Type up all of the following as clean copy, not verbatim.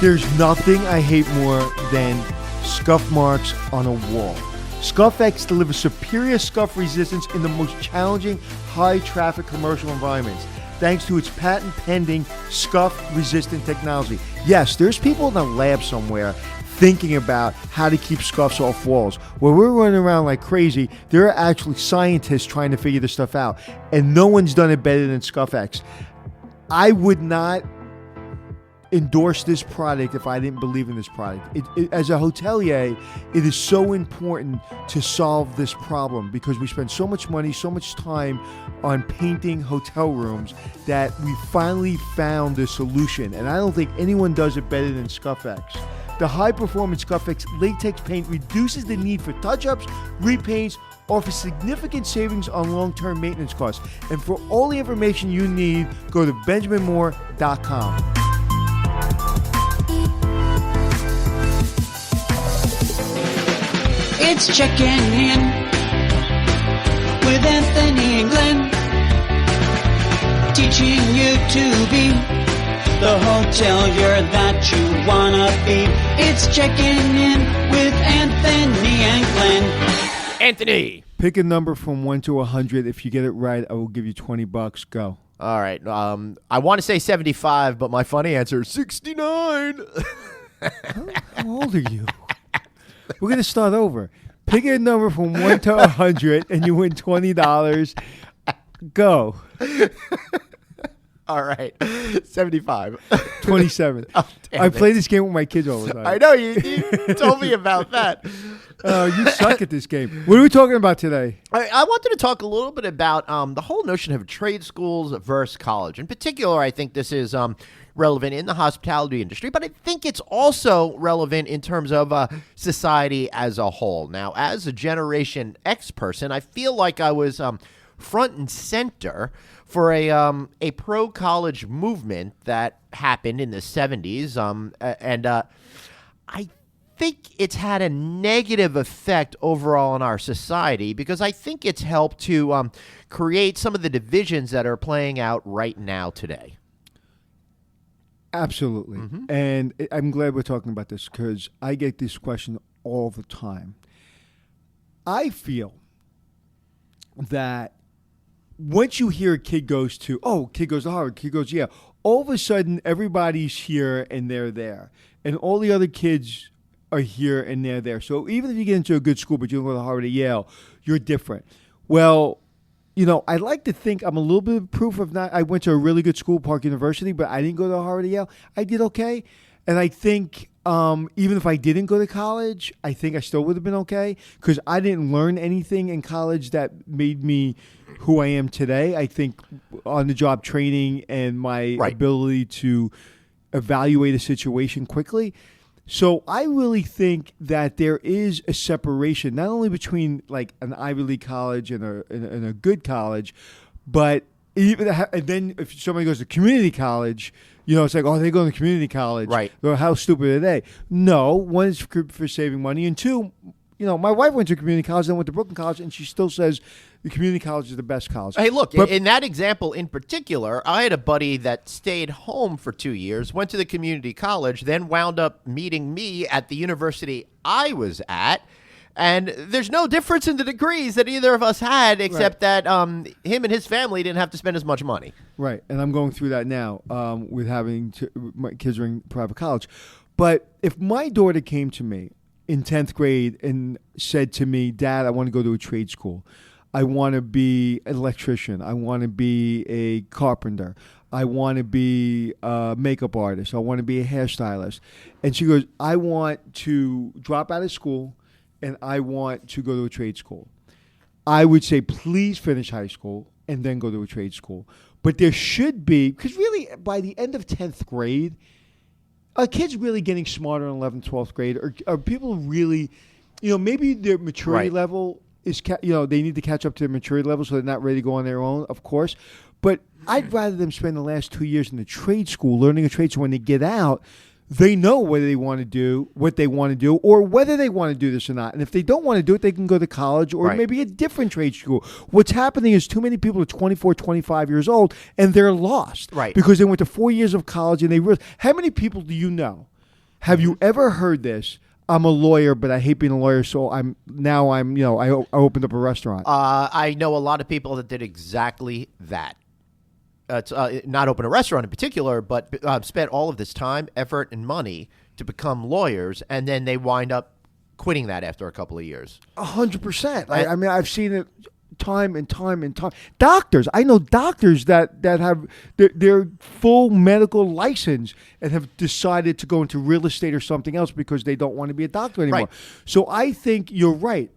There's nothing I hate more than scuff marks on a wall. ScuffX delivers superior scuff resistance in the most challenging, high-traffic commercial environments, thanks to its patent-pending scuff-resistant technology. Yes, there's people in a lab somewhere thinking about how to keep scuffs off walls. Where we're running around like crazy, there are actually scientists trying to figure this stuff out, and no one's done it better than ScuffX. I would not endorse this product if I didn't believe in this product. As a hotelier, it is so important to solve this problem because we spend so much money, so much time on painting hotel rooms that we finally found a solution. And I don't think anyone does it better than ScuffX. The high-performance ScuffX latex paint reduces the need for touch-ups, repaints, offers significant savings on long-term maintenance costs. And for all the information you need, go to benjaminmoore.com. It's checking in with Anthony and Glenn, teaching you to be the hotelier that you wanna be. It's checking in with Anthony and Glenn. Anthony! Pick a number from 1 to 100. If you get it right, I will give you $20. Go. All right. I want to say 75, but my funny answer is 69. How old are you? We're going to start over. Pick a number from 1 to 100, and you win $20. Go. All right. 75. 27. Oh, damn I it. play this game with my kids all the time. I know. You told me about that. You suck at this game. What are we talking about today? I wanted to talk a little bit about the whole notion of trade schools versus college. In particular, I think this is relevant in the hospitality industry, but I think it's also relevant in terms of society as a whole. Now, as a Generation X person, I feel like I was front and center for a pro-college movement that happened in the 70s, and I think it's had a negative effect overall on our society because I think it's helped to create some of the divisions that are playing out right now today. Absolutely. Mm-hmm. And I'm glad we're talking about this because I get this question all the time. I feel that once you hear a kid goes to Harvard, kid goes to Yale, all of a sudden everybody's here and they're there. And all the other kids are here and they're there. So even if you get into a good school but you don't go to Harvard or Yale, you're different. Well, you know, I like to think I'm a little bit of proof of not. I went to a really good school, Park University, but I didn't go to Harvard or Yale. I did okay. And I think even if I didn't go to college, I think I still would have been okay because I didn't learn anything in college that made me who I am today. I think on-the-job training and my ability to evaluate a situation quickly. So I really think that there is a separation, not only between like an Ivy League college and a good college, but even and then if somebody goes to community college, you know, it's like, oh, they go to community college. Right. Well, how stupid are they? No, one is for saving money, and two, you know, my wife went to community college, then went to Brooklyn College, and she still says the community college is the best college. Hey, look, in that example in particular, I had a buddy that stayed home for 2 years, went to the community college, then wound up meeting me at the university I was at. And there's no difference in the degrees that either of us had, except that him and his family didn't have to spend as much money. Right, and I'm going through that now with having my kids are in private college. But if my daughter came to me in 10th grade and said to me, Dad, I want to go to a trade school. I want to be an electrician. I want to be a carpenter. I want to be a makeup artist. I want to be a hairstylist. And she goes, I want to drop out of school and I want to go to a trade school. I would say, please finish high school and then go to a trade school. But there should be, because really by the end of 10th grade, are kids really getting smarter in 11th, 12th grade? Or are people really, you know, maybe their maturity level is, they need to catch up to their maturity level so they're not ready to go on their own, of course. But I'd rather them spend the last 2 years in the trade school, learning a trade, so when they get out, they know whether they want to do what they want to do or whether they want to do this or not. And if they don't want to do it, they can go to college or Right. maybe a different trade school. What's happening is too many people are 24, 25 years old and they're lost. Right. Because they went to 4 years of college and they realized. How many people do you know? Have you ever heard this? I'm a lawyer, but I hate being a lawyer, so I opened up a restaurant. I know a lot of people that did exactly that. Not open a restaurant in particular, but spent all of this time, effort, and money to become lawyers, and then they wind up quitting that after a couple of years. 100%. I mean, I've seen it time and time and time. Doctors, I know doctors that have their full medical license and have decided to go into real estate or something else because they don't want to be a doctor anymore. Right. So I think you're right.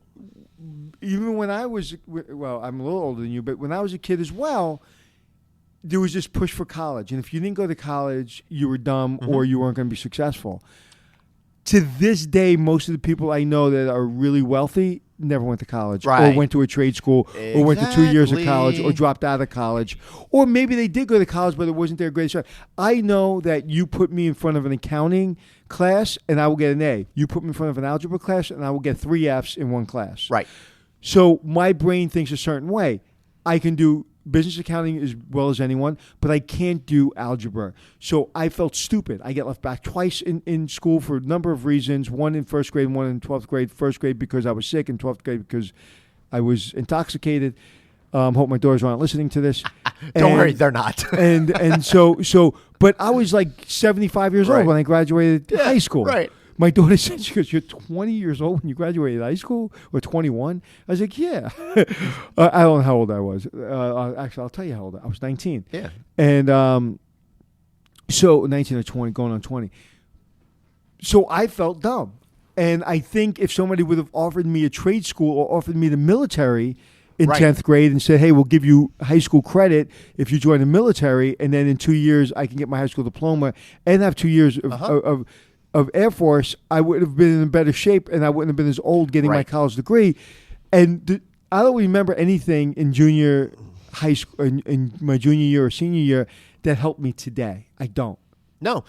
Even when I was, well, I'm a little older than you, but when I was a kid as well, there was this push for college. And if you didn't go to college, you were dumb or you weren't going to be successful. To this day, most of the people I know that are really wealthy never went to college Right. or went to a trade school or went to 2 years of college Exactly. or dropped out of college. Or maybe they did go to college, but it wasn't their greatest shot. I know that you put me in front of an accounting class and I will get an A. You put me in front of an algebra class and I will get 3 Fs in one class. Right. So my brain thinks a certain way. I can do business accounting as well as anyone, but I can't do algebra. So I felt stupid. I get left back twice in school for a number of reasons, one in first grade, one in 12th grade. First grade because I was sick, and 12th grade because I was intoxicated. Hope my daughters aren't listening to this. Don't worry, they're not. and so, but I was like 75 years Right. old when I graduated high school. right. My daughter said, she goes, you're 20 years old when you graduated high school? Or 21? I was like, yeah. I don't know how old I was. Actually, I'll tell you how old I was. 19. Yeah. And so 19 or 20, going on 20. So I felt dumb. And I think if somebody would have offered me a trade school or offered me the military in Right. 10th grade and said, hey, we'll give you high school credit if you join the military, and then in 2 years I can get my high school diploma and have 2 years of Air Force, I would have been in better shape and I wouldn't have been as old getting my Right. college degree. And I don't remember anything in junior high school, in my junior year or senior year, that helped me today. I don't. No,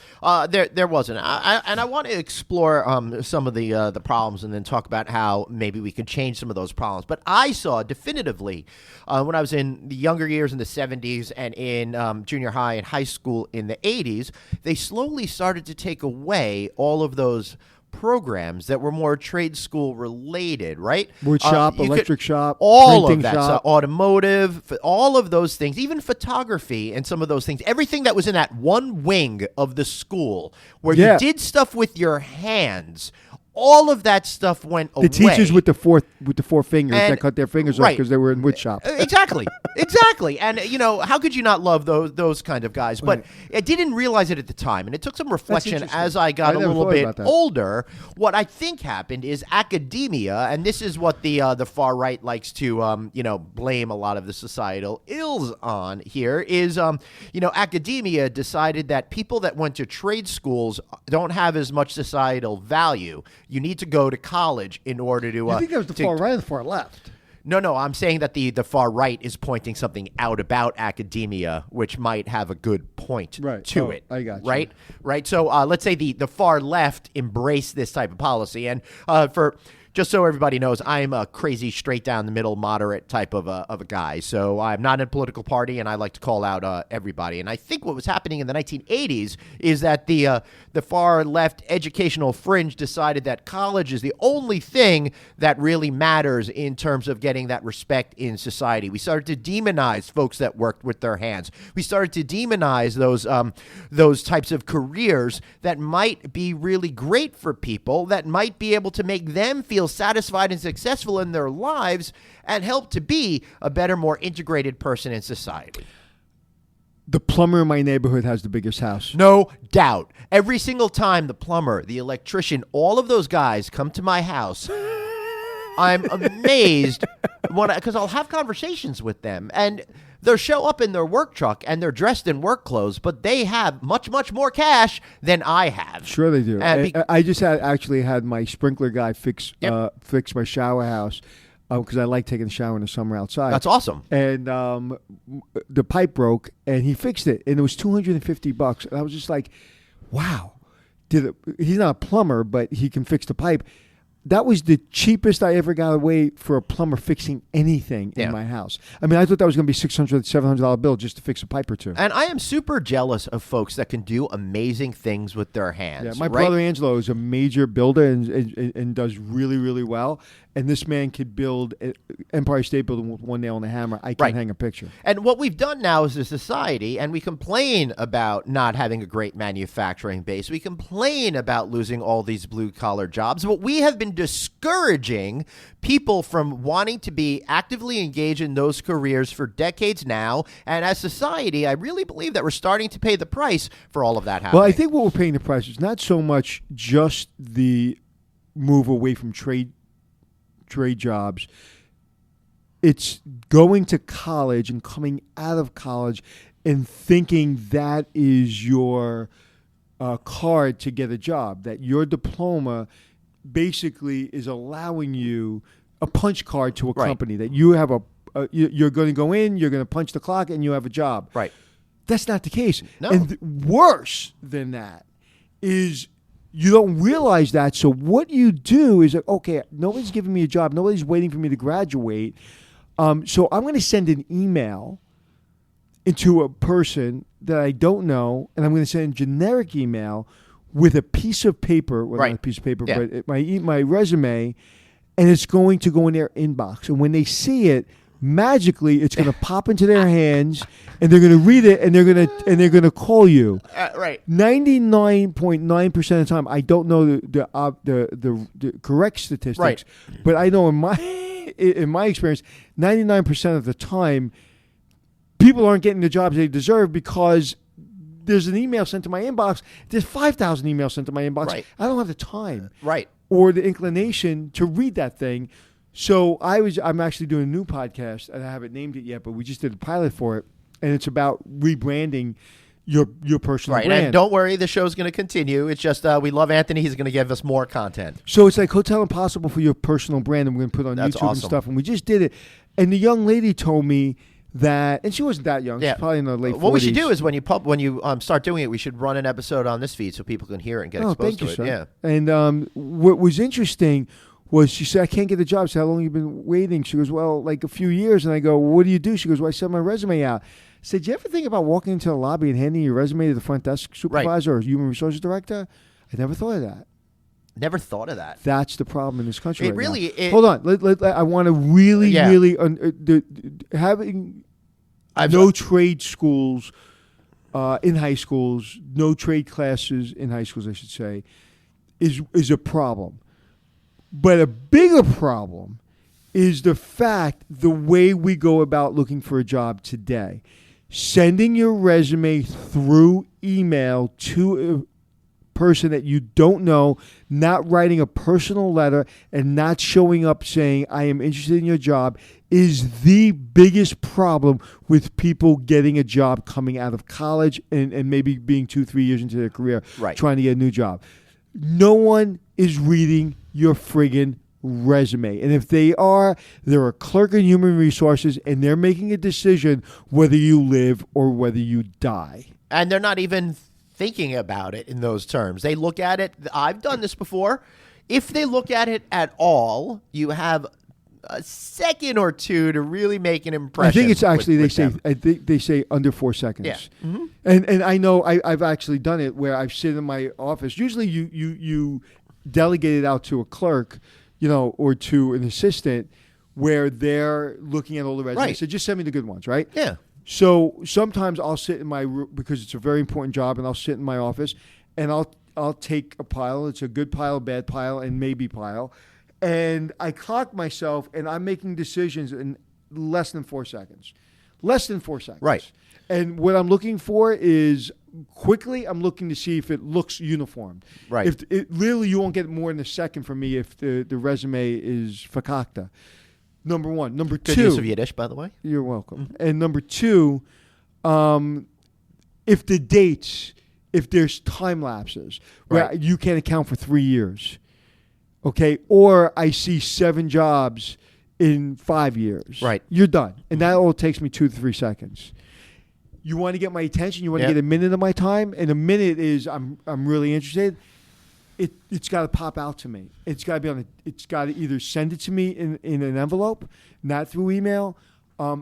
there wasn't. And I want to explore some of the problems and then talk about how maybe we could change some of those problems. But I saw definitively when I was in the younger years in the 70s and in junior high and high school in the 80s, they slowly started to take away all of those programs that were more trade school related, right? Wood shop, you could- electric shop, all of printing that, shop. automotive, all of those things, even photography and some of those things, everything that was in that one wing of the school where Yeah. you did stuff with your hands. All of that stuff went away. The teachers with the four fingers And- that cut their fingers off right. because they were in wood shop. Exactly. And how could you not love those kind of guys? But I didn't realize it at the time, and it took some reflection interesting. as I got I a never little thought bit about that. older. What I think happened is academia, and this is what the far right likes to blame a lot of the societal ills on here, is academia decided that people that went to trade schools don't have as much societal value. You need to go to college in order to. I think that was the far right or the far left. No, I'm saying that the far right is pointing something out about academia, which might have a good point Right. to Oh, it. I got you. Right. So let's say the far left embrace this type of policy, and just so everybody knows, I'm a crazy, straight down the middle, moderate type of a guy. So I'm not in a political party, and I like to call out everybody. And I think what was happening in the 1980s is that the far left educational fringe decided that college is the only thing that really matters in terms of getting that respect in society. We started to demonize folks that worked with their hands. We started to demonize those types of careers that might be really great for people, that might be able to make them feel satisfied and successful in their lives and help to be a better, more integrated person in society. The plumber in my neighborhood has the biggest house. No doubt. Every single time the plumber, the electrician, all of those guys come to my house, I'm amazed because I'll have conversations with them, and they'll show up in their work truck and they're dressed in work clothes, but they have much, much more cash than I have. Sure they do. And I just actually had my sprinkler guy fix my shower house because I like taking a shower in the summer outside. That's awesome. And the pipe broke, and he fixed it, and it was $250. And I was just like, wow. he's not a plumber, but he can fix the pipe. That was the cheapest I ever got away for a plumber fixing anything in my house. I mean, I thought that was going to be $600, $700 bill just to fix a pipe or two. And I am super jealous of folks that can do amazing things with their hands. Yeah, my brother Angelo is a major builder and does really, really well. And this man could build Empire State Building with one nail and a hammer. I can't hang a picture. And what we've done now as a society, and we complain about not having a great manufacturing base. We complain about losing all these blue-collar jobs. But we have been discouraging people from wanting to be actively engaged in those careers for decades now. And as society, I really believe that we're starting to pay the price for all of that happening. Well, I think what we're paying the price is not so much just the move away from trade jobs. It's going to college and coming out of college and thinking that is your card to get a job, that your diploma basically is allowing you a punch card to a company, that you have you're going to go in, you're going to punch the clock, and you have a job. Right. That's not the case. No. And worse than that is you don't realize that. So what you do is, okay, nobody's giving me a job. Nobody's waiting for me to graduate. So I'm going to send an email into a person that I don't know, and I'm going to send a generic email with a piece of paper, well, not a piece of paper, but my resume, and it's going to go in their inbox. And when they see it, magically, it's going to pop into their hands, and they're going to read it, and they're going to call you. Right. 99.9% of the time, I don't know the correct statistics, but I know in my experience, 99% of the time, people aren't getting the jobs they deserve because there's an email sent to my inbox. There's 5,000 emails sent to my inbox. Right. I don't have the time, right, or the inclination to read that thing. So I'm actually doing a new podcast, and I haven't named it yet, but we just did a pilot for it, and it's about rebranding your personal brand. And don't worry, the show's going to continue. It's just we love Anthony. He's going to give us more content. So it's like Hotel Impossible for your personal brand, and we're going to put on YouTube and stuff, and we just did it. And the young lady told me that, and she wasn't that young. She's probably in the late 40s. What we should do is when you start doing it, we should run an episode on this feed so people can hear it and get exposed to it. Sir. Yeah. And what was interesting was she said, I can't get the job. I said, how long have you been waiting? She goes, well, like a few years. And I go, well, what do you do? She goes, well, I send my resume out. I said, do you ever think about walking into the lobby and handing your resume to the front desk supervisor or human resources director? I never thought of that. Never thought of that. That's the problem in this country now. It Hold on. I want to really having no trade schools in high schools, no trade classes in high schools, I should say, is a problem. But a bigger problem is the way we go about looking for a job today. Sending your resume through email to a person that you don't know, not writing a personal letter, and not showing up saying, I am interested in your job, is the biggest problem with people getting a job coming out of college and maybe being 2-3 years into their career trying to get a new job. No one is reading your friggin' resume. And if they're a clerk in human resources, and they're making a decision whether you live or whether you die. And they're not even thinking about it in those terms. They look at it. I've done this before. If they look at it at all, you have a second or two to really make an impression. I think it's actually they say under 4 seconds. Yeah. Mm-hmm. And I know I've actually done it where I've sit in my office. Usually you delegate it out to a clerk, or to an assistant where they're looking at all the resumes. Right. So just send me the good ones, right? Yeah. So sometimes I'll sit in my room because it's a very important job, and I'll sit in my office and I'll take a pile. It's a good pile, bad pile, and maybe pile. And I clock myself, and I'm making decisions in less than 4 seconds. Less than 4 seconds. Right. And what I'm looking for is quickly, I'm looking to see if it looks uniform. Right. If it really, you won't get more than a second from me if the resume is fakakta. Number one. Number two. Good use of Yiddish, by the way. You're welcome. Mm-hmm. And number two, if the dates, if there's time lapses where you can't account for 3 years, okay, or I see 7 jobs in 5 years, right? You're done, and that all takes me 2 to 3 seconds. You want to get my attention. You want to get a minute of my time, and a minute is I'm really interested. it's got to pop out to me. It's got to be it's got to either send it to me in an envelope, not through email.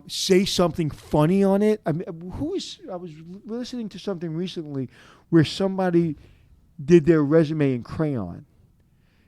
Say something funny on it. I mean, I was listening to something recently where somebody did their resume in crayon,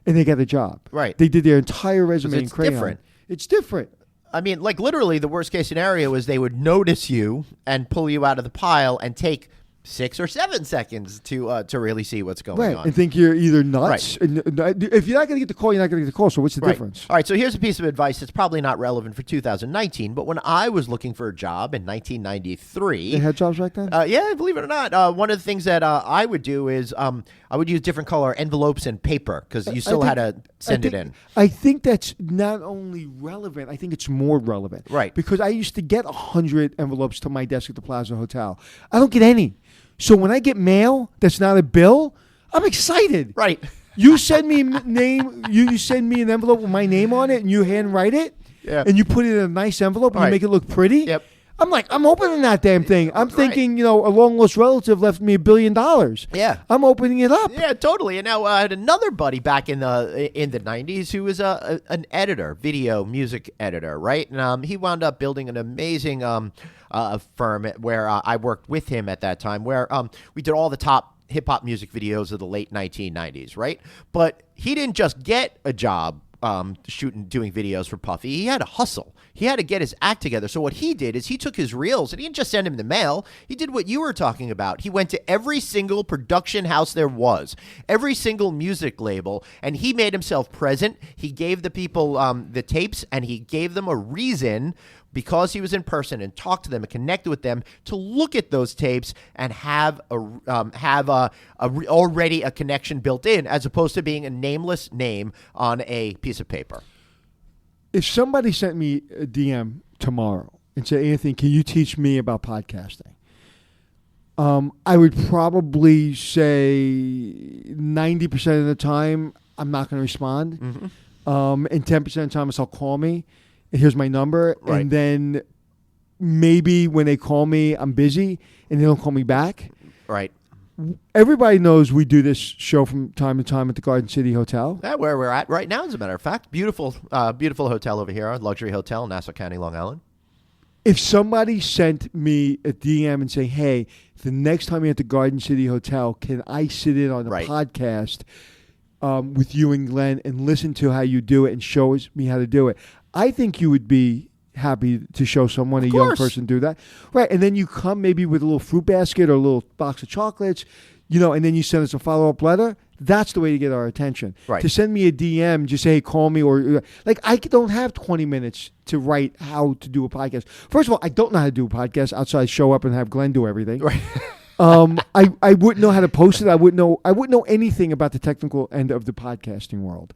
and they got a job. Right. They did their entire resume in crayon. Different. It's different. I mean, like literally, the worst case scenario is they would notice you and pull you out of the pile and take 6 or 7 seconds to really see what's going on. And think you're either nuts. Right. And, if you're not going to get the call, you're not going to get the call. So what's the difference? All right, so here's a piece of advice that's probably not relevant for 2019, but when I was looking for a job in 1993... They had jobs back then? Yeah, believe it or not. One of the things that I would do is I would use different color envelopes and paper because you still had to send it in. I think that's not only relevant, I think it's more relevant. Right. Because I used to get 100 envelopes to my desk at the Plaza Hotel. I don't get any. So when I get mail that's not a bill, I'm excited. Right. You send me you send me an envelope with my name on it and you handwrite it. Yeah. And you put it in a nice envelope and you make it look pretty. Yep. I'm like, I'm opening that damn thing. I'm thinking, a long lost relative left me $1 billion. Yeah. I'm opening it up. Yeah, totally. And now I had another buddy back in the 90s who was an editor, video music editor, right? And he wound up building an amazing firm where I worked with him at that time, where we did all the top hip-hop music videos of the late 1990s, right? But he didn't just get a job doing videos for Puffy. He had to hustle. He had to get his act together. So what he did is he took his reels and he didn't just send him the mail. He did what you were talking about. He went to every single production house there was, every single music label, and he made himself present. He gave the people the tapes, and he gave them a reason, because he was in person and talked to them and connected with them, to look at those tapes and have already a connection built in, as opposed to being a nameless name on a piece of paper. If somebody sent me a DM tomorrow and said, Anthony, can you teach me about podcasting? I would probably say 90% of the time I'm not going to respond. Mm-hmm. And 10% of the time I'll call me. Here's my number. Right. And then maybe when they call me, I'm busy and they don't call me back. Right. Everybody knows we do this show from time to time at the Garden City Hotel. Yeah, where we're at right now, as a matter of fact. Beautiful hotel over here, luxury hotel in Nassau County, Long Island. If somebody sent me a DM and say, hey, the next time you're at the Garden City Hotel, can I sit in on a podcast with you and Glenn and listen to how you do it and show me how to do it? I think you would be happy to show someone, a young person, do that. Right. And then you come maybe with a little fruit basket or a little box of chocolates, and then you send us a follow-up letter. That's the way to get our attention. Right. To send me a DM, just say, hey, call me, or like I don't have 20 minutes to write how to do a podcast. First of all, I don't know how to do a podcast outside show up and have Glenn do everything. Right. I wouldn't know how to post it. I wouldn't know anything about the technical end of the podcasting world.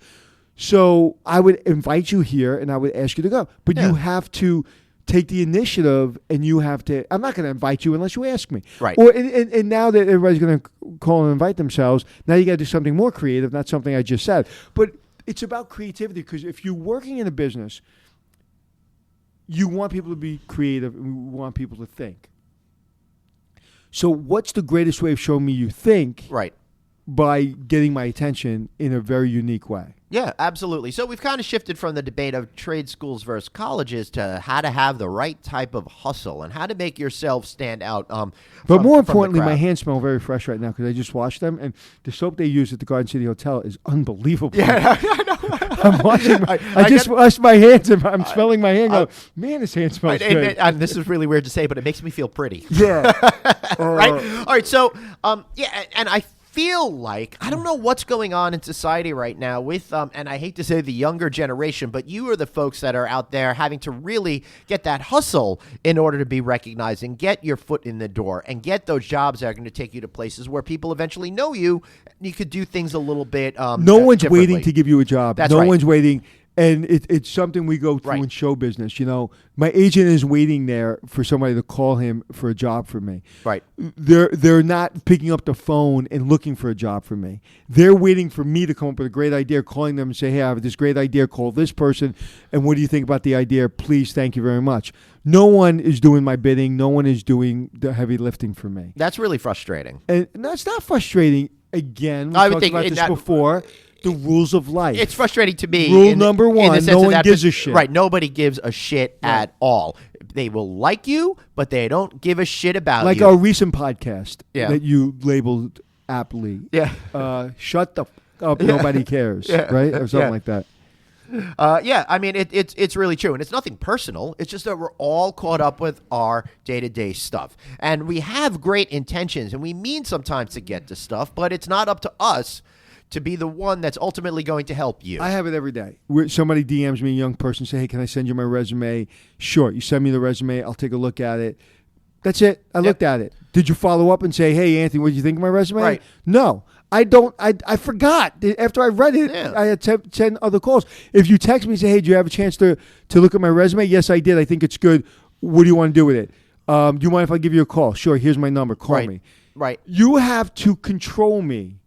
So I would invite you here and I would ask you to go. But you have to take the initiative, and you have to. I'm not going to invite you unless you ask me. Right. And now that everybody's going to call and invite themselves, now you got to do something more creative, not something I just said. But it's about creativity, because if you're working in a business, you want people to be creative and you want people to think. So what's the greatest way of showing me you think? Right. By getting my attention in a very unique way. Yeah, absolutely. So we've kind of shifted from the debate of trade schools versus colleges to how to have the right type of hustle and how to make yourself stand out. But more importantly, my hands smell very fresh right now because I just washed them, and the soap they use at the Garden City Hotel is unbelievable. Yeah, I know. I'm washing. I just washed my hands, and I'm smelling my hand. Man, this hand smells good. And this is really weird to say, but it makes me feel pretty. Yeah. Right. All right. So, and I feel like, I don't know what's going on in society right now with, and I hate to say the younger generation, but you are the folks that are out there having to really get that hustle in order to be recognized and get your foot in the door and get those jobs that are going to take you to places where people eventually know you. And you could do things a little bit No one's waiting to give you a job. That's no one's waiting. And it's something we go through in show business. My agent is waiting there for somebody to call him for a job for me. Right. They're not picking up the phone and looking for a job for me. They're waiting for me to come up with a great idea, calling them and say, hey, I have this great idea, call this person, and what do you think about the idea? Please, thank you very much. No one is doing my bidding. No one is doing the heavy lifting for me. That's really frustrating. And that's not frustrating. again, we I would talked think about in this that- before, the rules of life. It's frustrating to me. Rule in the- number in the one, sense no of one that, gives but- a shit. Right, nobody gives a shit at all. They will like you, but they don't give a shit about like you. our recent podcast Yeah. that you labeled aptly. Yeah. Shut the f- up, nobody cares, right? Or something Yeah. like that. Yeah, I mean, it's really true. And it's nothing personal. It's just that we're all caught up with our day-to-day stuff. And we have great intentions, and we mean sometimes to get to stuff, but it's not up to us to be the one that's ultimately going to help you. I have it every day. Somebody DMs me, a young person, say, hey, can I send you my resume? Sure. You send me the resume. I'll take a look at it. That's it. I looked at it. Did you follow up and say, hey, Anthony, what did you think of my resume? Right. No. I don't. I forgot. After I read it, I had 10 other calls. If you text me and say, hey, do you have a chance to look at my resume? Yes, I did. I think it's good. What do you want to do with it? Do you mind if I give you a call? Sure. Here's my number. Call me. Right. You have to control me.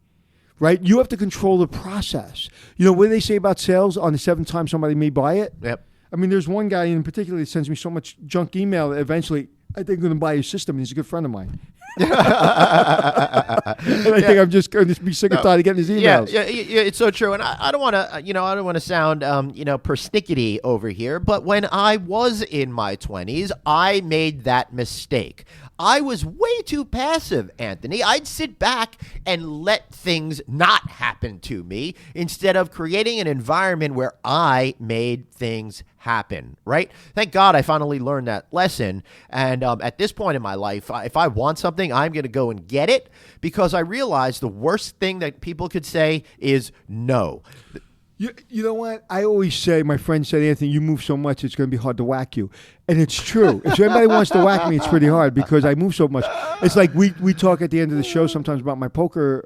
Right? You have to control the process. You know, what do they say about sales? On the 7th time somebody may buy it? Yep. I mean, there's one guy in particular that sends me so much junk email that eventually I think I'm going to buy his system, and he's a good friend of mine. And I think I'm just going to be sick and tired of getting his emails. Yeah, it's so true. And I don't want to, I don't want to sound, persnickety over here. But when I was in my 20s, I made that mistake. I was way too passive, Anthony. I'd sit back and let things not happen to me instead of creating an environment where I made things happen, right? Thank God I finally learned that lesson. And at this point in my life, if I want something, I'm going to go and get it, because I realize the worst thing that people could say is no. You know what? I always say, my friend said, Anthony, you move so much, it's going to be hard to whack you. And it's true. If anybody wants to whack me, it's pretty hard because I move so much. It's like we talk at the end of the show sometimes about my poker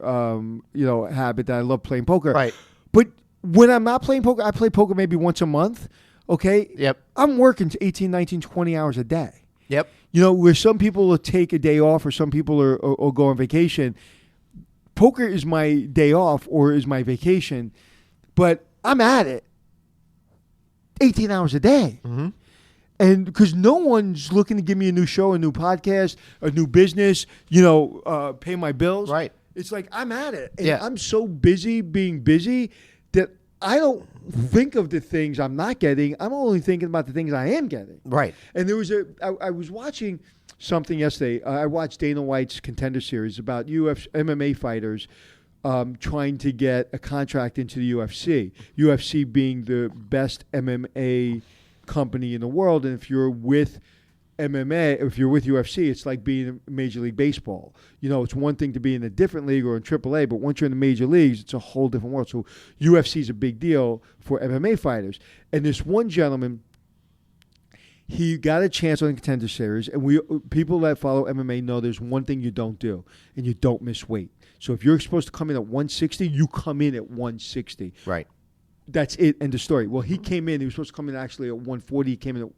habit, that I love playing poker. Right. But when I'm not playing poker, I play poker maybe once a month. Okay? Yep. I'm working 18, 19, 20 hours a day. Yep. You know, where some people will take a day off or some people or go on vacation, poker is my day off or is my vacation, but I'm at it 18 hours a day. Mm-hmm. And because no one's looking to give me a new show, a new podcast, a new business, pay my bills. Right. It's like I'm at it. And Yeah. I'm so busy being busy that I don't think of the things I'm not getting. I'm only thinking about the things I am getting. Right. And there was I was watching something yesterday. I watched Dana White's Contender Series about MMA fighters trying to get a contract into the UFC. UFC being the best MMA company in the world. And if you're with MMA, if you're with UFC, it's like being in Major League Baseball. You know, it's one thing to be in a different league or in AAA, but once you're in the major leagues, it's a whole different world. So UFC is a big deal for MMA fighters. And this one gentleman, he got a chance on the Contender Series, and people that follow MMA know there's one thing you don't do, and you don't miss weight. So if you're supposed to come in at 160, you come in at 160. Right. That's it, end of story. Well, he came in. He was supposed to come in actually at 140. He came in at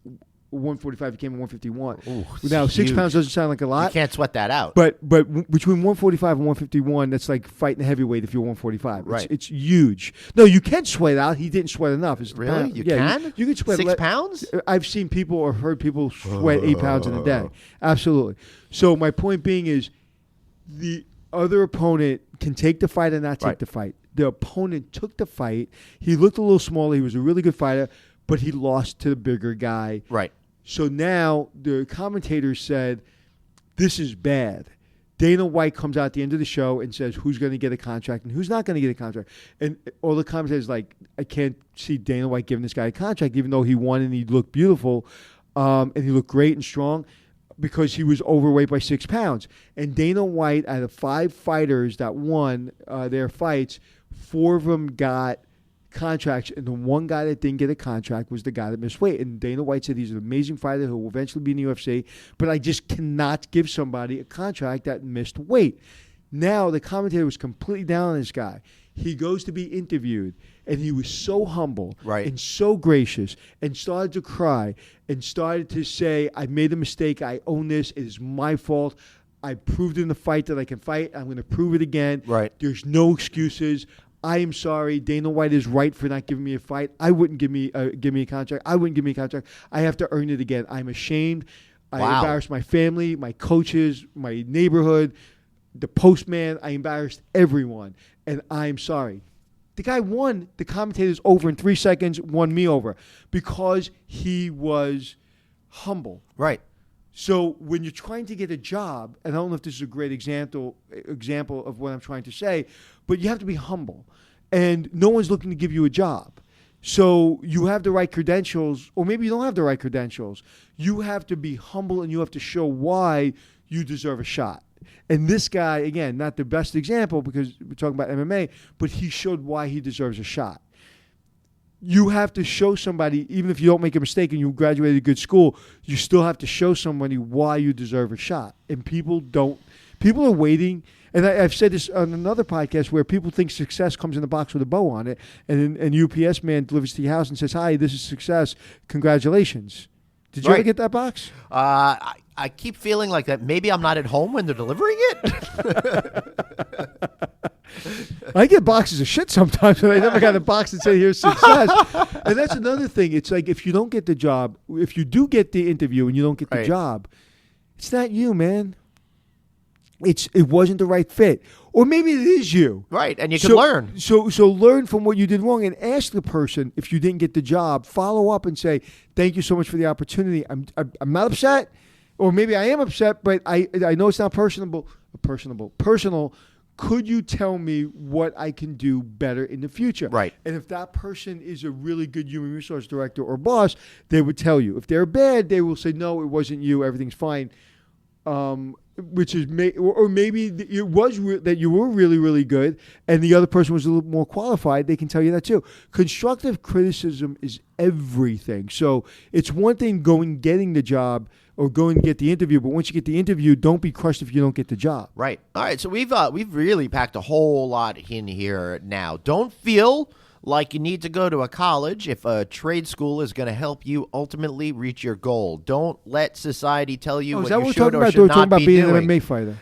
145. He came in 151. Ooh, now, 6 huge. pounds doesn't sound like a lot. You can't sweat that out. But between 145 and 151, that's like fighting a heavyweight if you're 145. Right. It's huge. No, you can sweat out. He didn't sweat enough. It's the Really? pound. You Yeah, can? You can sweat 6 pounds? I've seen people or heard people sweat 8 pounds in a day. Absolutely. So my point being is the other opponent can take the fight or not take the fight. The opponent took the fight. He looked a little smaller. He was a really good fighter, but he lost to the bigger guy. Right. So now the commentators said, this is bad. Dana White comes out at the end of the show and says who's going to get a contract and who's not going to get a contract. And all the commentators like, I can't see Dana White giving this guy a contract, even though he won and he looked beautiful and he looked great and strong, because he was overweight by 6 pounds. And Dana White, out of 5 fighters that won their fights, 4 of them got contracts, and the one guy that didn't get a contract was the guy that missed weight. And Dana White said he's an amazing fighter who will eventually be in the UFC, but I just cannot give somebody a contract that missed weight. Now the commentator was completely down on this guy. He goes to be interviewed, and he was so humble and so gracious and started to cry and started to say, I made a mistake. I own this. It is my fault. I proved in the fight that I can fight. I'm going to prove it again. Right. There's no excuses. I am sorry. Dana White is right for not giving me a fight. I wouldn't give me a contract. I wouldn't give me a contract. I have to earn it again. I'm ashamed. I embarrassed my family, my coaches, my neighborhood. the postman. I embarrassed everyone, and I'm sorry. The guy won the commentators over in 3 seconds, won me over because he was humble. Right. So when you're trying to get a job, and I don't know if this is a great example of what I'm trying to say, but you have to be humble, and no one's looking to give you a job. So you have the right credentials, or maybe you don't have the right credentials. You have to be humble, and you have to show why you deserve a shot. And this guy, again, not the best example because we're talking about MMA, but he showed why he deserves a shot. You have to show somebody, even if you don't make a mistake and you graduated a good school, you still have to show somebody why you deserve a shot. And people are waiting. And I've said this on another podcast where people think success comes in a box with a bow on it. And an UPS man delivers to your house and says, "Hi, this is success. Congratulations." Did you ever get that box? I keep feeling like that maybe I'm not at home when they're delivering it. I get boxes of shit sometimes, and I never got a box that said, "Here's success." And that's another thing. It's like if you don't get the job, if you do get the interview and you don't get the job, it's not you, man. It wasn't the right fit. Or maybe it is you. Right, and you can learn. So learn from what you did wrong and ask the person if you didn't get the job, follow up and say, "Thank you so much for the opportunity. I'm not upset, or maybe I am upset, but I know it's not personal. Could you tell me what I can do better in the future?" Right. And if that person is a really good human resource director or boss, they would tell you. If they're bad, they will say, "No, it wasn't you. Everything's fine." Which is maybe it was that you were really, really good and the other person was a little more qualified. They can tell you that too. Constructive criticism is everything. So it's one thing getting the job or going to get the interview, but once you get the interview, don't be crushed if you don't get the job. Right. All right. So we've really packed a whole lot in here now. Don't feel like you need to go to a college if a trade school is going to help you ultimately reach your goal. Don't let society tell you what you should or should not be doing. We're talking about being an MMA fighter.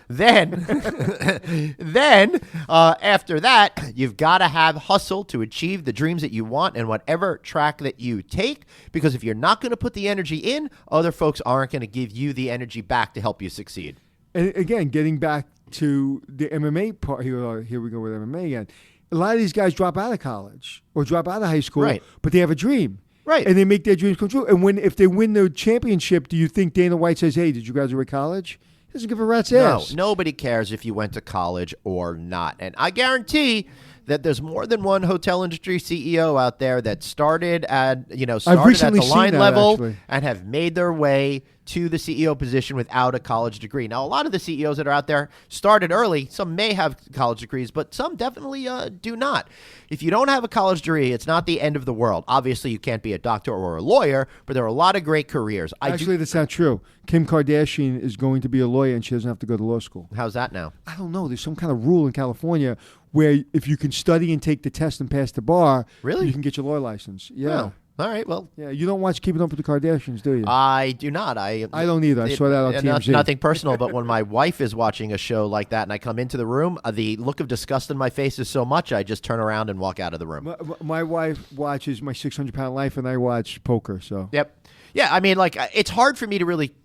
Then after that, you've got to have hustle to achieve the dreams that you want in whatever track that you take, because if you're not going to put the energy in, other folks aren't going to give you the energy back to help you succeed. And again, getting back to the MMA part, here we go with MMA again. A lot of these guys drop out of college or drop out of high school, but they have a dream. Right. And they make their dreams come true. And if they win the championship, do you think Dana White says, "Hey, did you graduate college?" He doesn't give a rat's ass. No, nobody cares if you went to college or not. And I guarantee that there's more than one hotel industry CEO out there that started at the line level actually, and have made their way to the CEO position without a college degree. Now, a lot of the CEOs that are out there started early. Some may have college degrees, but some definitely do not. If you don't have a college degree, it's not the end of the world. Obviously, you can't be a doctor or a lawyer, but there are a lot of great careers. Actually, that's not true. Kim Kardashian is going to be a lawyer, and she doesn't have to go to law school. How's that now? I don't know. There's some kind of rule in California where if you can study and take the test and pass the bar, really, you can get your lawyer license. Yeah. Oh. All right, well. Yeah, you don't watch Keeping Up with the Kardashians, do you? I do not. I don't either. I saw that on TMZ. Nothing personal, but when my wife is watching a show like that and I come into the room, the look of disgust in my face is so much, I just turn around and walk out of the room. My wife watches My 600-Pound Life, and I watch poker. So. Yep. Yeah, I mean, it's hard for me to really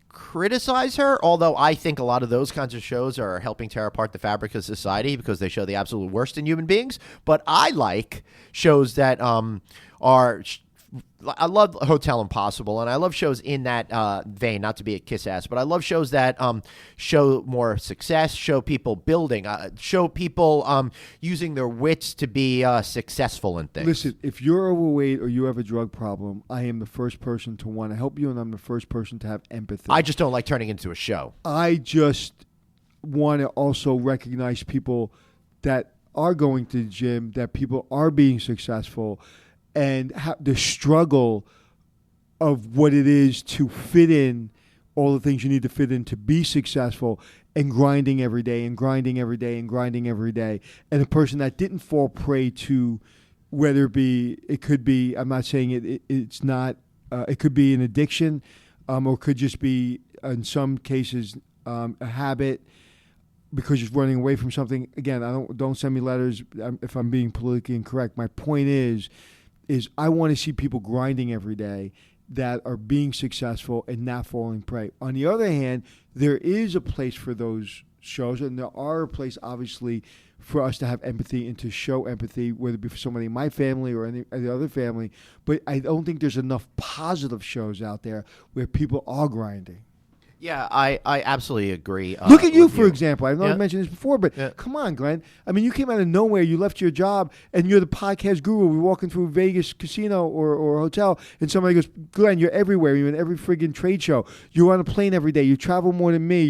criticize her, although I think a lot of those kinds of shows are helping tear apart the fabric of society because they show the absolute worst in human beings. But I like shows that I love Hotel Impossible, and I love shows in that vein, not to be a kiss-ass, but I love shows that show more success, show people building, show people using their wits to be successful in things. Listen, if you're overweight or you have a drug problem, I am the first person to want to help you, and I'm the first person to have empathy. I just don't like turning into a show. I just want to also recognize people that are going to the gym, that people are being successful, and the struggle of what it is to fit in all the things you need to fit in to be successful, and grinding every day and grinding every day and grinding every day. And a person that didn't fall prey to, whether it could be, I'm not saying it's not, it could be an addiction, or could just be, in some cases, a habit because you're running away from something. Again, don't send me letters if I'm being politically incorrect. My point is I want to see people grinding every day that are being successful and not falling prey. On the other hand, there is a place for those shows, and there are a place, obviously, for us to have empathy and to show empathy, whether it be for somebody in my family or any other family. But I don't think there's enough positive shows out there where people are grinding. Yeah, I absolutely agree. Look at you, with for example. I've not Yeah. mentioned this before, but Yeah. come on, Glenn. I mean, you came out of nowhere. You left your job, and you're the podcast guru. We're walking through Vegas casino or hotel, and somebody goes, Glenn, you're everywhere. You're in every friggin' trade show. You're on a plane every day. You travel more than me.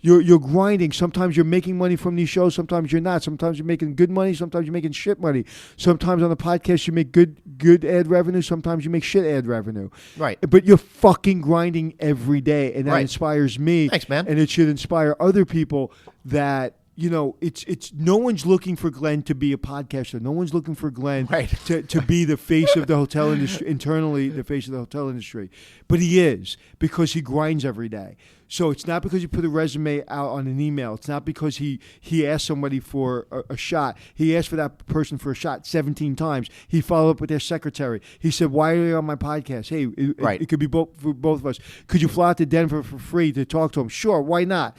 You're grinding. Sometimes you're making money from these shows. Sometimes you're not. Sometimes you're making good money. Sometimes you're making shit money. Sometimes on the podcast you make good ad revenue. Sometimes you make shit ad revenue. Right. But you're fucking grinding every day, and that Right. inspires me. Thanks, man. And it should inspire other people that, it's no one's looking for Glenn to be a podcaster. No one's looking for Glenn Right. to be the face of the hotel industry, internally the face of the hotel industry. But he is, because he grinds every day. So it's not because he put a resume out on an email. It's not because he asked somebody for a shot. He asked for that person for a shot 17 times. He followed up with their secretary. He said, why are you on my podcast? Hey, Right. it could be for both of us. Could you fly out to Denver for free to talk to him? Sure, why not?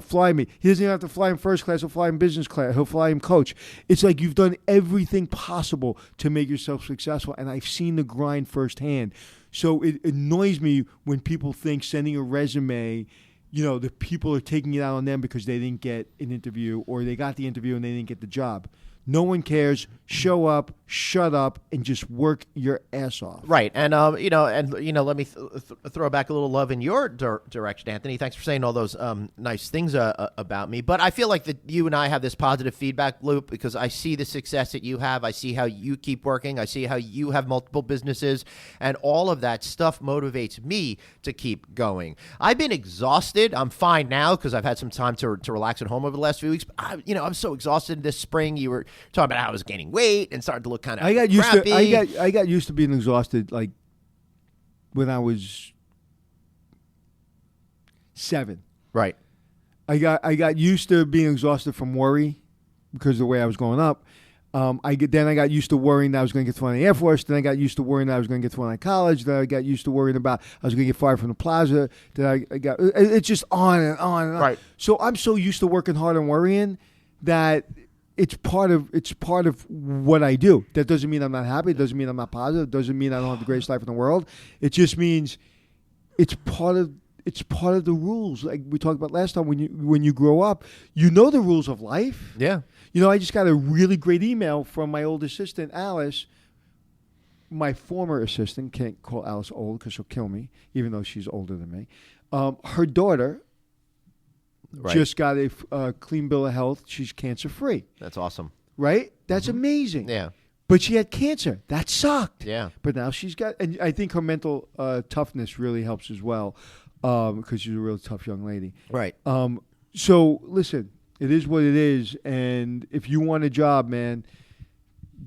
Fly me. He doesn't even have to fly in first class. He'll fly in business class. He'll fly him coach. It's like you've done everything possible to make yourself successful, and I've seen the grind firsthand. So it annoys me when people think sending a resume, the people are taking it out on them because they didn't get an interview, or they got the interview and they didn't get the job. No one cares. Show up, shut up, and just work your ass off. Right, and let me throw back a little love in your direction, Anthony. Thanks for saying all those nice things about me. But I feel like that you and I have this positive feedback loop, because I see the success that you have. I see how you keep working. I see how you have multiple businesses, and all of that stuff motivates me to keep going. I've been exhausted. I'm fine now because I've had some time to relax at home over the last few weeks. But I'm so exhausted this spring. You were talking about how I was gaining weight and started to look kind of I got used crappy. to. I got used to being exhausted, like when I was 7. Right. I got used to being exhausted from worry because of the way I was growing up. I got used to worrying that I was going to get thrown in the Air Force. Then I got used to worrying that I was going to get thrown out of college. Then I got used to worrying about I was going to get fired from the plaza. Then I got it's just on and on and on. Right. So I'm so used to working hard and worrying that it's part of what I do. That doesn't mean I'm not happy. It doesn't mean I'm not positive. It doesn't mean I don't have the greatest life in the world. It just means it's part of the rules. Like we talked about last time, when you grow up, you know the rules of life. Yeah. I just got a really great email from my old assistant, Alice. My former assistant, can't call Alice old because she'll kill me, even though she's older than me. Her daughter just got a clean bill of health. She's cancer-free. That's awesome. Right? That's amazing. Yeah. But she had cancer. That sucked. Yeah. But now she's got, and I think her mental toughness really helps as well, because she's a real tough young lady. Right. So listen, it is what it is, and if you want a job, man,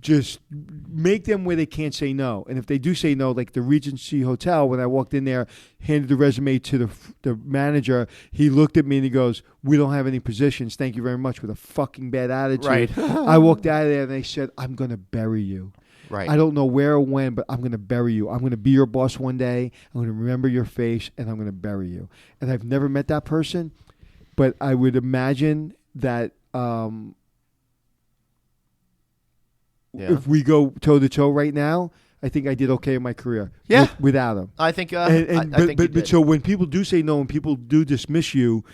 just make them where they can't say no. And if they do say no, like the Regency Hotel, when I walked in there, handed the resume to the manager, he looked at me and he goes, "We don't have any positions. Thank you very much," with a fucking bad attitude. Right. I walked out of there and they said, "I'm going to bury you." Right. I don't know where or when, but I'm going to bury you. I'm going to be your boss one day. I'm going to remember your face, and I'm going to bury you. And I've never met that person, but I would imagine that if we go toe-to-toe right now, I think I did okay in my career without him. I think I think you did. so when people do say no and people do dismiss you,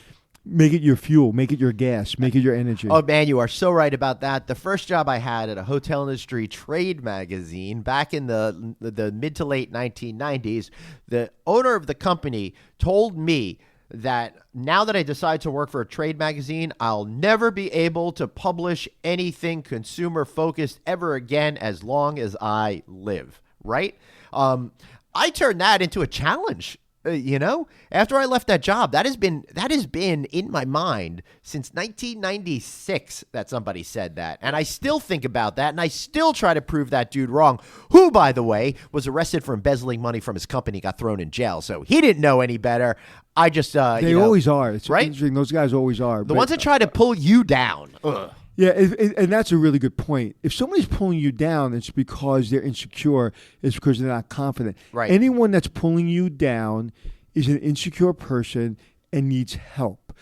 make it your fuel, make it your gas, make it your energy. Oh, man, you are so right about that. The first job I had at a hotel industry trade magazine back in the mid to late 1990s, the owner of the company told me that now that I decide to work for a trade magazine, I'll never be able to publish anything consumer focused ever again as long as I live. Right? I turned that into a challenge. After I left that job, that has been in my mind since 1996 that somebody said that. And I still think about that, and I still try to prove that dude wrong, who, by the way, was arrested for embezzling money from his company, got thrown in jail. So he didn't know any better. I just, they always are. It's right? interesting. Those guys always are. The ones that try to pull you down. Ugh. Yeah, and that's a really good point. If somebody's pulling you down, it's because they're insecure. It's because they're not confident. Right. Anyone that's pulling you down is an insecure person and needs help.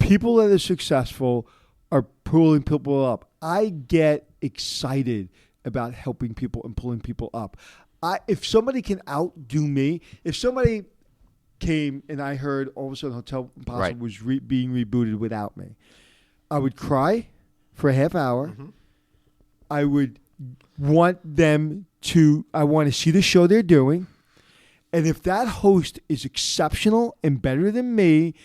people that are successful are pulling people up. I get excited about helping people and pulling people up. If somebody can outdo me, if somebody came and I heard all of a sudden Hotel Impossible was being rebooted without me, I would cry for a half hour. Mm-hmm. I would want them to, I want to see the show they're doing. And if that host is exceptional and better than me,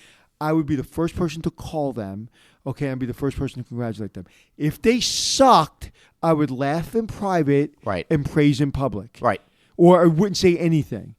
I would be the first person to call them. Okay, I'd be the first person to congratulate them. If they sucked, I would laugh in private and praise in public. Right. Or I wouldn't say anything.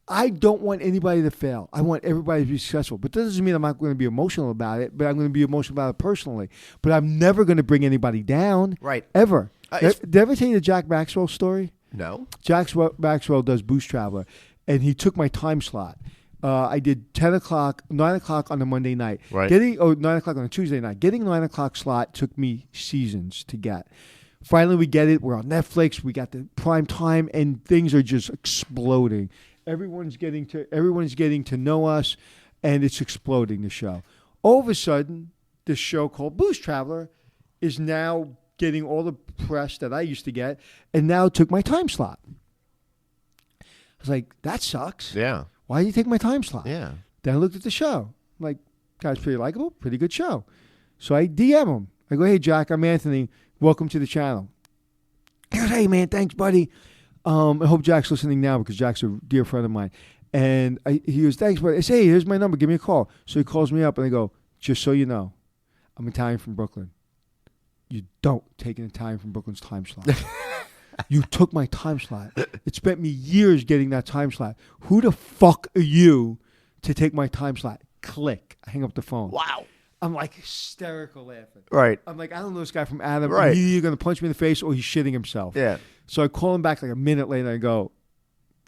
I don't want anybody to fail. I want everybody to be successful. But that doesn't mean I'm not going to be emotional about it, but I'm going to be emotional about it personally. But I'm never going to bring anybody down. Right. Ever. Did I ever tell you the Jack Maxwell story? No. Jack Maxwell does Boost Traveler, and he took my time slot. I did 10 o'clock, 9 o'clock on a Monday night. Right. 9 o'clock on a Tuesday night. Getting 9 o'clock slot took me seasons to get. Finally, we get it. We're on Netflix. We got the prime time, and things are just exploding. Everyone's getting to know us, and it's exploding, the show. All of a sudden, this show called Boost Traveler is now getting all the press that I used to get, and now took my time slot. I was like, that sucks. Yeah. Why did you take my time slot? Yeah. Then I looked at the show. I'm like, guy's pretty likable, pretty good show. So I DM him. I go, hey, Jack, I'm Anthony. Welcome to the channel. He goes, hey, man, thanks, buddy. I hope Jack's listening now because Jack's a dear friend of mine. And he goes, thanks, buddy. I say, hey, here's my number. Give me a call. So he calls me up, and I go, just so you know, I'm Italian from Brooklyn. You don't take an Italian from Brooklyn's time slot. You took my time slot. It spent me years getting that time slot. Who the fuck are you to take my time slot? Click. I hang up the phone. Wow. I'm like hysterical laughing. Right. I'm like, I don't know this guy from Adam. Right. He's either going to punch me in the face or he's shitting himself. Yeah. So I call him back like a minute later and I go,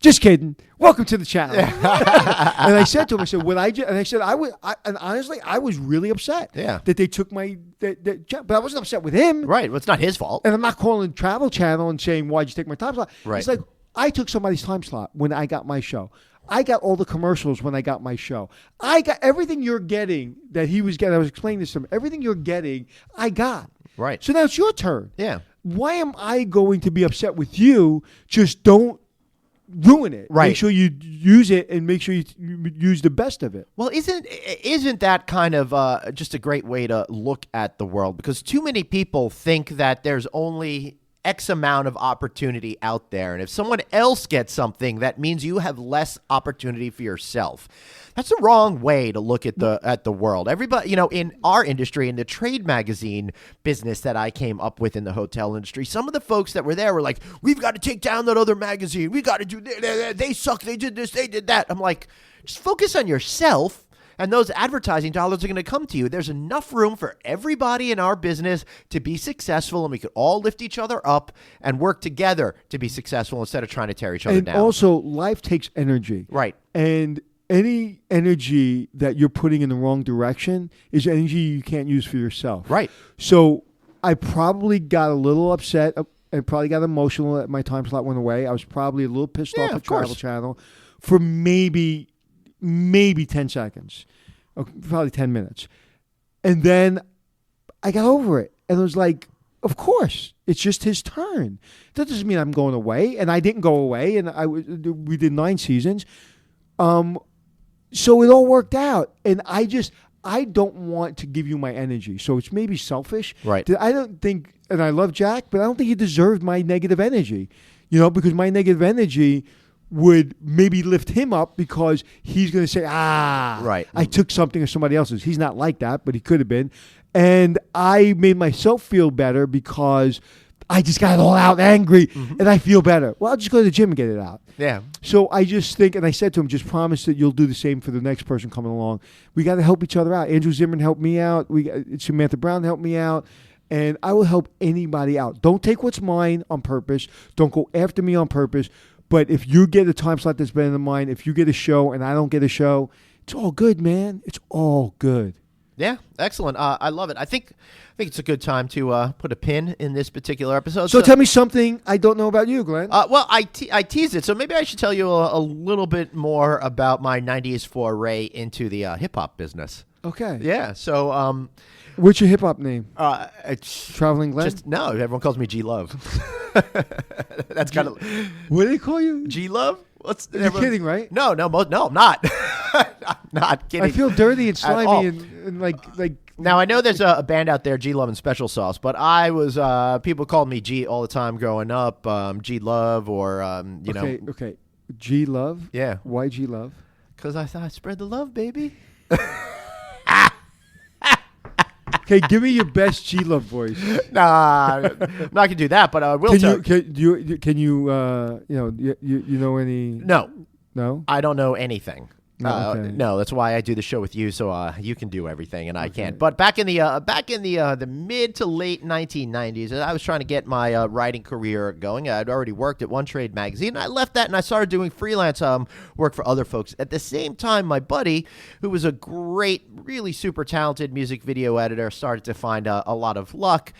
just kidding. Welcome to the channel. And I said to him, I said, and honestly, I was really upset that they took my, but I wasn't upset with him. Right. Well, it's not his fault. And I'm not calling Travel Channel and saying, why'd you take my time slot? Right. It's like, I took somebody's time slot when I got my show. I got all the commercials when I got my show. I got everything you're getting that he was getting. I was explaining this to him. Everything you're getting, I got. Right. So now it's your turn. Yeah. Why am I going to be upset with you? Just don't ruin it. Right. Make sure you use it and make sure you use the best of it. Well, isn't that kind of just a great way to look at the world? Because too many people think that there's only X amount of opportunity out there. And if someone else gets something, that means you have less opportunity for yourself. That's the wrong way to look at the world. Everybody, in our industry, in the trade magazine business that I came up with in the hotel industry, some of the folks that were there were like, we've got to take down that other magazine. We got to do this. They suck. They did this. They did that. I'm like, just focus on yourself. And those advertising dollars are going to come to you. There's enough room for everybody in our business to be successful, and we could all lift each other up and work together to be successful instead of trying to tear each other down. And also, life takes energy. Right. And any energy that you're putting in the wrong direction is energy you can't use for yourself. Right. So I probably got a little upset and probably got emotional that my time slot went away. I was probably a little pissed off at Travel Channel for maybe 10 seconds, probably 10 minutes. And then I got over it. And it was like, of course, it's just his turn. That doesn't mean I'm going away. And I didn't go away. And we did 9 seasons. So it all worked out. And I don't want to give you my energy. So it's maybe selfish. Right. I don't think, and I love Jack, but I don't think he deserved my negative energy. Because my negative energy would maybe lift him up because he's going to say, right. I took something of somebody else's. He's not like that, but he could have been. And I made myself feel better because I just got it all out angry and I feel better. Well, I'll just go to the gym and get it out. Yeah. So I just think, and I said to him, just promise that you'll do the same for the next person coming along. We got to help each other out. Andrew Zimmern helped me out. Samantha Brown helped me out. And I will help anybody out. Don't take what's mine on purpose. Don't go after me on purpose. But if you get a time slot that's better than mine, if you get a show and I don't get a show, it's all good, man. It's all good. Yeah, excellent. I love it. I think it's a good time to put a pin in this particular episode. So tell me something I don't know about you, Glenn. Well, I teased it, so maybe I should tell you a little bit more about my 90s foray into the hip-hop business. Okay. Yeah. So What's your hip hop name? it's Traveling Glenn? no. Everyone calls me G Love. That's kind of What do they call you? G Love. What's You're kidding, right? No, I'm not. I'm not kidding. I feel dirty and At all. slimy and like. Now I know there's a band out there, G Love and Special Sauce, but I was people called me G all the time growing up. G Love or you know. Okay. G Love. Yeah. Why G Love? Because I thought I'd spread the love, baby. Okay, give me your best G Love voice. Nah, I'm not gonna do that, but I will tell. Can you you know any? No, I don't know anything. No, okay. No, that's why I do the show with you, so you can do everything and I can't. But back in the mid to late 1990s, I was trying to get my writing career going. I'd already worked at One Trade magazine. I left that and I started doing freelance work for other folks. At the same time, my buddy, who was a great, really super talented music video editor, started to find a lot of luck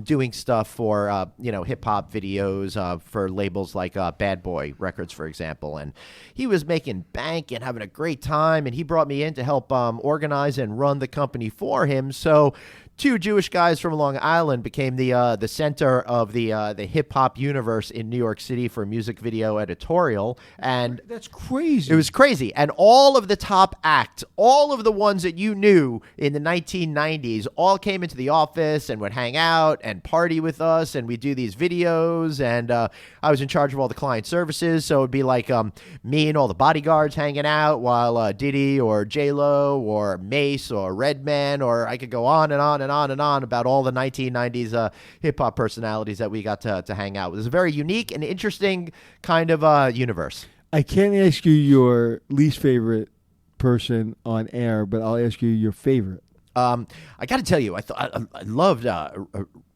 doing stuff for hip hop videos for labels like Bad Boy Records, for example. And he was making bank and having a great time, and he brought me in to help organize and run the company for him. So two Jewish guys from Long Island became the center of the hip hop universe in New York City for music video editorial, and that's crazy. It was crazy, and all of the top acts, all of the ones that you knew in the 1990s, all came into the office and would hang out and party with us, and we'd do these videos, and I was in charge of all the client services, so it'd be like me and all the bodyguards hanging out while Diddy or J-Lo or Mace or Redman, or I could go on and on and on and on about all the 1990s hip-hop personalities that we got to hang out with. It's a very unique and interesting kind of universe. I can't ask you your least favorite person on air, but I'll ask you your favorite. I got to tell you, I loved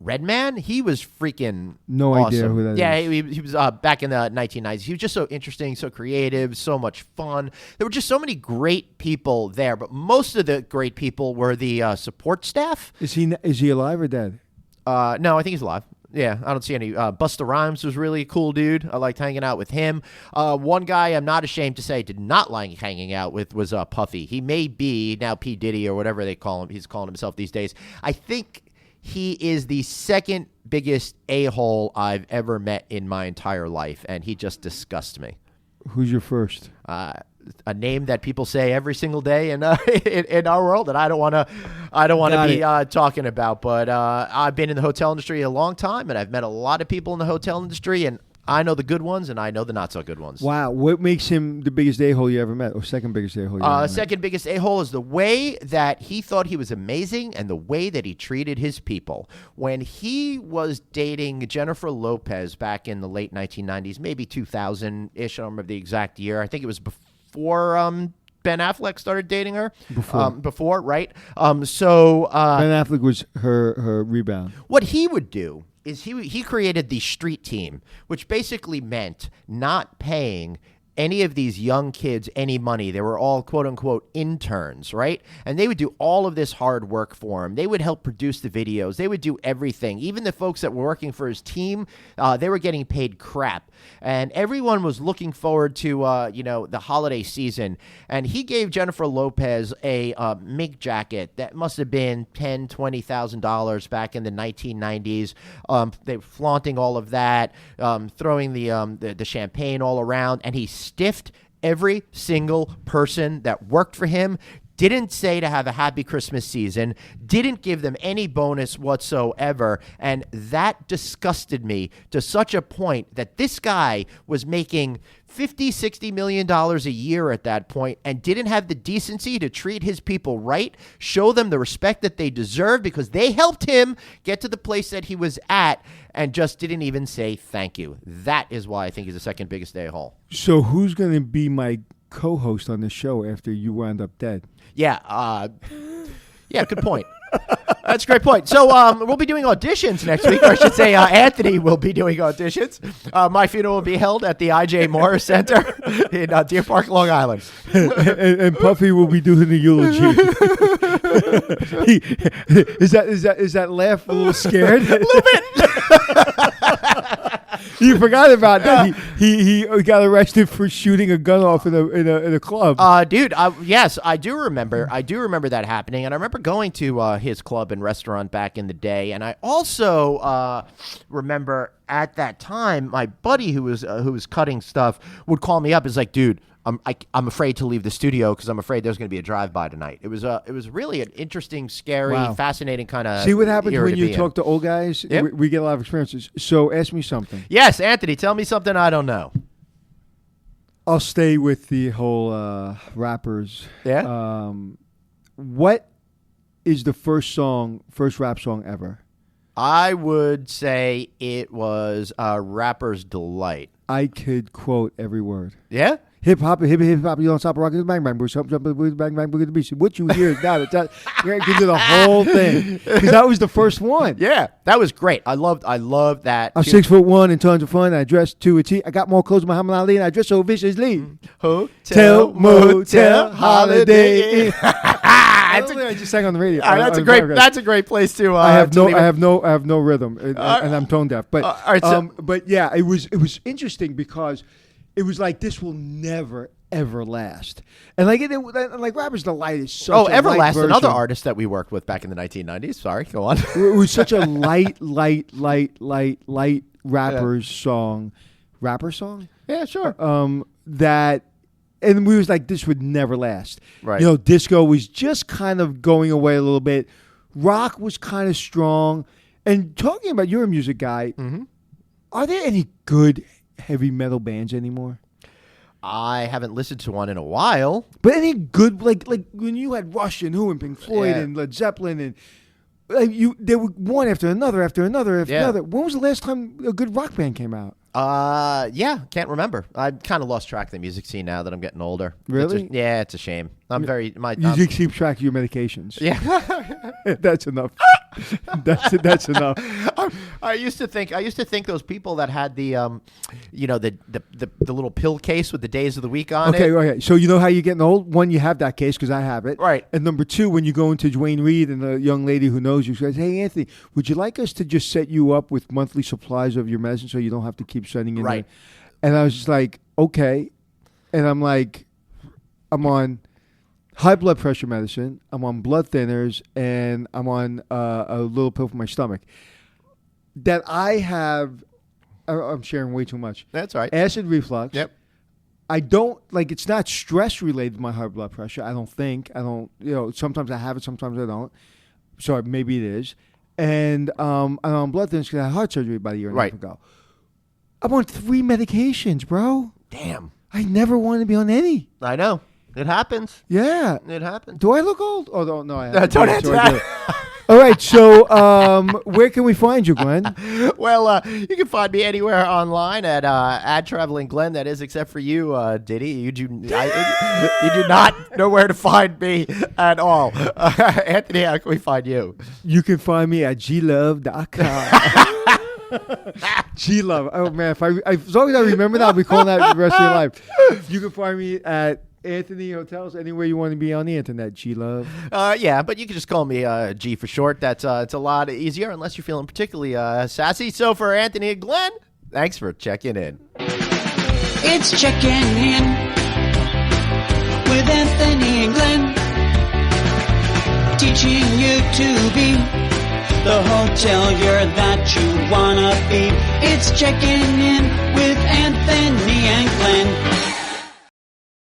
Redman. He was freaking no awesome. idea who that yeah, is. He was back in the 1990s. He was just so interesting, so creative, so much fun. There were just so many great people there, but most of the great people were the support staff. Is he alive or dead? No, I think he's alive. Yeah, I don't see any. Busta Rhymes was really a cool dude. I liked hanging out with him. One guy I'm not ashamed to say I did not like hanging out with was Puffy. He may be now P. Diddy or whatever they call him. He's calling himself these days. I think he is the second biggest a-hole I've ever met in my entire life, and he just disgusts me. Who's your first? A name that people say every single day in our world that I don't want to be talking about. But I've been in the hotel industry a long time, and I've met a lot of people in the hotel industry, and I know the good ones, and I know the not so good ones. Wow, what makes him the biggest a-hole you ever met, or second biggest a-hole you ever met? Second biggest a-hole is the way that he thought he was amazing and the way that he treated his people. When he was dating Jennifer Lopez back in the late 1990s, maybe 2000-ish, I don't remember the exact year. I think it was before Ben Affleck started dating her. Before, right? Ben Affleck was her rebound. What he would do is he created the street team, which basically meant not paying any of these young kids any money. They were all quote-unquote interns, right? And they would do all of this hard work for him. They would help produce the videos. They would do everything. Even the folks that were working for his team, they were getting paid crap. And everyone was looking forward to, the holiday season. And he gave Jennifer Lopez a mink jacket that must have been $10,000, $20,000 back in the 1990s. They were flaunting all of that, throwing the champagne all around, and he stiffed every single person that worked for him, didn't say to have a happy Christmas season, didn't give them any bonus whatsoever, and that disgusted me to such a point that this guy was making $50-60 million a year at that point and didn't have the decency to treat his people right, show them the respect that they deserve because they helped him get to the place that he was at, and just didn't even say thank you. That is why I think he's the second biggest a-hole. So who's going to be my co-host on the show after you wound up dead? Yeah, good point. That's a great point. So we'll be doing auditions next week. Or I should say Anthony will be doing auditions. My funeral will be held at the I.J. Morris Center in Deer Park, Long Island. and Puffy will be doing the eulogy. Is that laugh a little scared? A little bit. You forgot about that. He got arrested for shooting a gun off in a club. Dude, yes, I do remember. I do remember that happening, and I remember going to his club and restaurant back in the day. And I also remember at that time, my buddy who was cutting stuff would call me up. It's like, dude, I'm afraid to leave the studio because I'm afraid there's going to be a drive-by tonight. It was really an interesting, scary, fascinating kind of. See what happens when you talk to old guys? Yep. We get a lot of experiences. So ask me something. Yes, Anthony, tell me something I don't know. I'll stay with the whole rappers. Yeah. What is the first rap song ever? I would say it was Rapper's Delight. I could quote every word. Yeah? Hip hop, you don't stop rocking, bang bang, jump, bang bang, bang the beat. What you hear is that. You're gonna do the whole thing because that was the first one. Yeah, that was great. I loved that. I'm 6'1" and tons of fun. I dress to a T. I got more clothes than Muhammad Ali, and I dress so viciously. Hotel, motel, holiday Inn. I just sang on the radio. That's a great place to. I have no rhythm, and I'm tone deaf. But yeah, it was interesting because it was like this will never ever last, and like Rapper's Delight is such. a Everlast, light another version. artist that we worked with back in the 1990s. Sorry, go on. It was such a light rapper song. Yeah, sure. That. And we was like, this would never last. Right. Disco was just kind of going away a little bit. Rock was kind of strong. And talking about, you're a music guy. Mm-hmm. Are there any good heavy metal bands anymore? I haven't listened to one in a while. But any good, like when you had Rush and Who and Pink Floyd and Led Zeppelin and they were one after another. When was the last time a good rock band came out? Can't remember. I kind of lost track of the music scene now that I'm getting older. Really? It's a shame. You keep track of your medications. Yeah. That's enough. That's enough. I used to think those people that had the the little pill case with the days of the week on it. Okay. So you know how you're getting old? One, you have that case because I have it. Right. And number two, when you go into Dwayne Reed and the young lady who knows you says, "Hey Anthony, would you like us to just set you up with monthly supplies of your medicine so you don't have to keep sending in?" Right. And I was just like, okay. And I'm like, I'm on high blood pressure medicine. I'm on blood thinners, and I'm on a little pill for my stomach. That I have, I'm sharing way too much. That's right. Acid reflux. Yep. I don't, it's not stress related to my high blood pressure. I don't think. Sometimes I have it, sometimes I don't. So maybe it is. And I'm on blood thinners because I had heart surgery about a year and a half ago. I'm on 3 medications, bro. Damn. I never wanted to be on any. I know. It happens. Yeah. It happens. Do I look old? Oh, no, I haven't. Don't answer that. All right, so where can we find you, Glenn? Well, you can find me anywhere online at Traveling Glenn. That is, except for you, Diddy. You do not know where to find me at all. Anthony, how can we find you? You can find me at glove.com. G-Love. Oh, man. As long as I remember that, I'll be calling that the rest of your life. You can find me at Anthony Hotels, anywhere you want to be on the internet, G-Love. Yeah, but you can just call me G for short. It's a lot easier unless you're feeling particularly sassy. So for Anthony and Glenn, thanks for checking in. It's Checking In with Anthony and Glenn, teaching you to be the hotelier that you wanna be. It's Checking In with Anthony and Glenn.